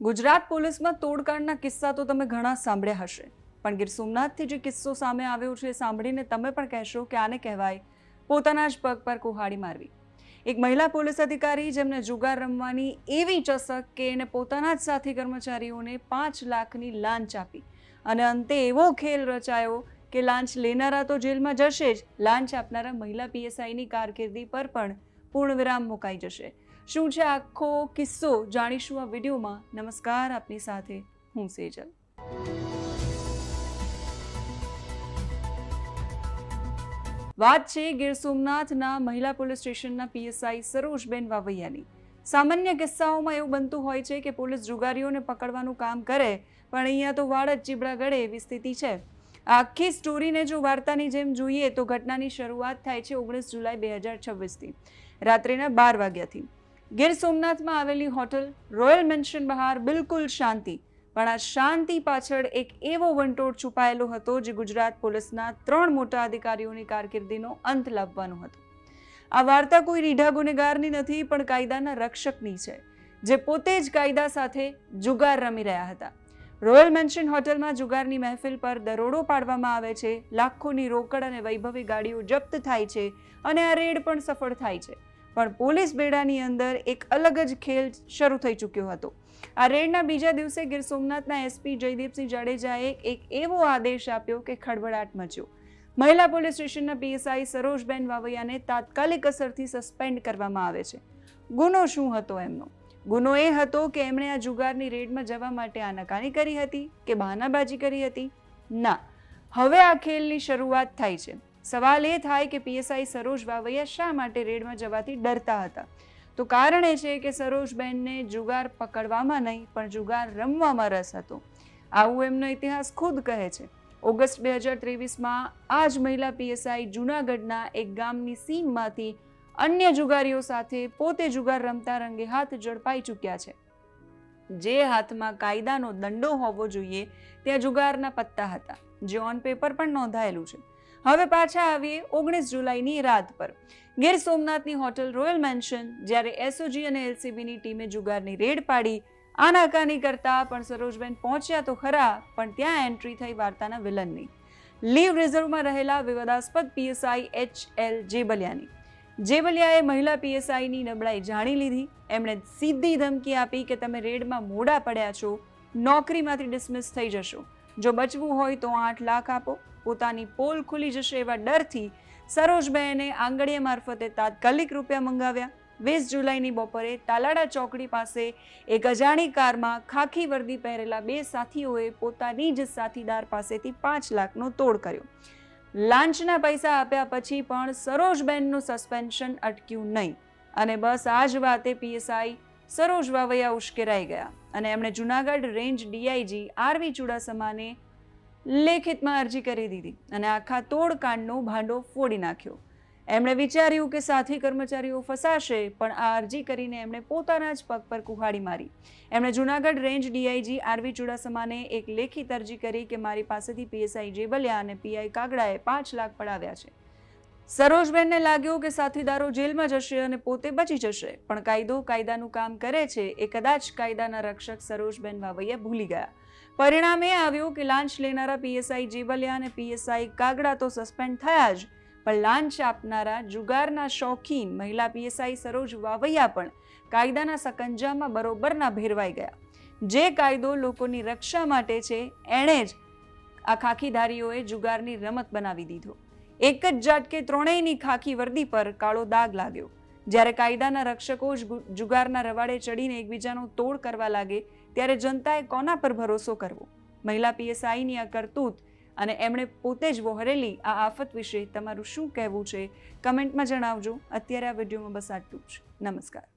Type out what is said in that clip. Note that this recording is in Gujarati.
ગુજરાત પોલીસમાં તોડકાંડના કિસ્સા તો તમે ઘણા સાંભળ્યા હશે, પણ ગીર સોમનાથથી જે કિસ્સો સામે આવ્યો છે એ સાંભળીને તમે પણ કહેશો કે આને કહેવાય પોતાના જ પગ પર કુહાડી મારવી. એક મહિલા પોલીસ અધિકારી જેમને જુગાર રમવાની એવી ચસક કે એને પોતાના જ સાથી કર્મચારીઓને 5 લાખની લાંચ આપી અને અંતે એવો ખેલ રચાયો કે લાંચ લેનારા તો જેલમાં જશે જ, લાંચ આપનારા મહિલા પીએસઆઈની કારકિર્દી પર પણ પૂર્ણવિરામ મુકાઈ જશે. શું છે આખો કિસ્સો જાણીશું આ વિડીયોમાં. નમસ્કાર, આપની સાથે હું સેજલ. વાત છે ગીર સોમનાથના મહિલા પોલીસ સ્ટેશનના પીએસઆઈ સરોજબેન વાવૈયાની. સામાન્ય કિસ્સાઓમાં એવું બનતું હોય છે કે પોલીસ જુગારીઓને પકડવાનું કામ કરે, પણ અહીંયા તો વાળ જ ચીબડા ગળે એવી સ્થિતિ છે. આખી સ્ટોરીને જો વાર્તાની જેમ જોઈએ તો ઘટનાની શરૂઆત થાય છે 19 જુલાઈ 2026થી રાત્રિના 12 વાગ્યાથી. ગીર સોમનાથમાં આવેલી હોટલ રોયલ મેન્શન બહાર બિલકુલ શાંતિ, પણ આ શાંતિ પાછળ એક એવો વંટોળ છુપાયેલો હતો જે ગુજરાત પોલીસના 3 મોટા અધિકારીઓની કારકિર્દીનો અંત લાવવાનો હતો. આ વાર્તા કોઈ રીઢા ગુનેગારની નથી, પણ કાયદાના રક્ષકની છે, જે પોતે જ કાયદા સાથે જુગાર રમી રહ્યા હતા. રોયલ મેન્શન હોટલમાં જુગારની મહેફિલ પર દરોડો પાડવામાં આવે છે, લાખોની રોકડ અને વૈભવી ગાડીઓ જપ્ત થાય છે અને આ રેડ પણ સફળ થાય છે. પણ પોલીસ બેડાની અંદર એક અલગ જ ખેલ શરૂ થઈ ચૂક્યો હતો. આ રેડના બીજા દિવસે ગીર સોમનાથના એસપી જયદીપસિંહ જાડેજાએ એક એવો આદેશ આપ્યો કે ખળભળાટ મચ્યો. મહિલા પોલીસ સ્ટેશનના પીએસઆઈ સરોજબેન વાવૈયાને તાત્કાલિક અસરથી સસ્પેન્ડ કરવામાં આવે છે. ગુનો શું હતો એમનો? ગુનો એ હતો કે એમણે આ જુગારની રેડમાં જવા માટે આનાકાની કરી હતી કે બહાનાબાજી કરી હતી? ના, હવે આ ખેલની શરૂઆત થાય છે. સવાલ એ થાય કે પીએસઆઈ સરોજ વાવૈયા શા માટે રેડમાં જવાથી ડરતા હતા? તો કારણ એ છે કે સરોજબેનને જુગાર પકડવામાં નહીં, પણ જુગાર રમવામાં રસ હતો. આવું એમનો ઇતિહાસ ખુદ કહે છે. ઓગસ્ટ 2023માં આ જ મહિલા પીએસઆઈ જૂનાગઢના એક ગામની સીમમાંથી અન્ય જુગારીઓ સાથે પોતે જુગાર રમતા રંગે હાથ ઝડપાઈ ચૂક્યા છે. જે હાથમાં કાયદાનો દંડો હોવો જોઈએ ત્યાં જુગારના પત્તા હતા, જે ઓન પેપર પણ નોંધાયેલું છે. હવે પાછા આવીએ 19 જુલાઈની રાત પર. ગીર સોમનાથની હોટલ રોયલ મેન્શન, જ્યારે એસઓજી અને એલસીબીની ટીમે જુગારની રેડ પાડી આનાકાની કરતા પણ સરોજબેન પહોંચ્યા તો ખરા, પણ ત્યાં એન્ટ્રી થઈ વાર્તાના વિલનની, લીવ રિઝર્વમાં રહેલા વિવાદાસ્પદ પીએસઆઈ HL જેબલિયાની. જેબલિયાએ મહિલા પીએસઆઈની નબળાઈ જાણી લીધી. એમણે સીધી ધમકી આપી કે તમે રેડમાં મોડા પડ્યા છો, નોકરીમાંથી ડિસમિસ થઈ જશો, જો બચવું હોય તો 8 લાખ આપો. પોતાની પોલ ખુલી જશે એવા ડરથી સરોજબેને આંગળીયા મારફતે તાત્કાલિક રૂપિયા મંગાવ્યા. 20 જુલાઈની બપોરે તાલાડા ચોકડી પાસે એક અજાણી કારમાં ખાખી વર્દી પહેરેલા 2 સાથીઓએ પોતાની જ સાથીદાર પાસેથી 5 લાખનો તોડ કર્યો. લાંચના પૈસા આપ્યા પછી પણ સરોજબેનનું સસ્પેન્શન અટક્યું નહીં અને બસ આ જ વાતે પીએસઆઈ સરોજ વાવૈયા ઉશ્કેરાઈ ગયા અને એમણે જૂનાગઢ રેન્જ ડીઆઈજી આરવી ચુડાસમાને લેખિતમાં અરજી કરી દીધી અને આખા તોડકાંડનો ભાંડો ફોડી નાખ્યો. એમણે વિચાર્યું કે સાથી કર્મચારીઓ ફસાશે, પણ આ અરજી કરીને એમણે પોતાના જ પગ પર કુહાડી મારી. એમણે જૂનાગઢ રેન્જ ડીઆઈજી આરવી ચુડાસમાને એક લેખિત અરજી કરી કે મારી પાસેથી પીએસઆઈ જેબલિયા અને પીઆઈ કાગડાએ 5 લાખ પડાવ્યા છે. સરોજબેનને લાગ્યું કે સાથીદારો જેલમાં જશે અને પોતે બચી જશે, પણ કાયદો કાયદાનું કામ કરે છે એ કદાચ કાયદાના રક્ષક સરોજબેન વાવૈયા ભૂલી ગયા. પરિણામ એ આવ્યું કે લાંચ લેનારા પીએસઆઈ જેબલિયા અને પીએસઆઈ કાગડા તો સસ્પેન્ડ થયા જ, પણ લાંચ આપનારા જુગારના શોખીન મહિલા પીએસઆઈ સરોજ વાવૈયા પણ કાયદાના સકંજામાં બરોબરના ભેરવાઈ ગયા. જે કાયદો લોકોની રક્ષા માટે છે એણે જ આ ખાખીધારીઓએ જુગારની રમત બનાવી દીધો. એક જ ઝાટકે ત્રણેયની ખાખી વર્દી પર કાળો દાગ લાગ્યો. જ્યારે કાયદાના રક્ષકો જ જુગારના રવાડે ચડીને એકબીજાનો તોડ કરવા લાગે ત્યારે જનતાએ કોના પર ભરોસો કરવો? મહિલા પીએસઆઈની આ કરતૂત અને એમણે પોતે જ વહોરેલી આ આફત વિશે તમારું શું કહેવું છે? કમેન્ટમાં જણાવજો. અત્યારે આ વિડીયોમાં બસ આટલું જ. નમસ્કાર.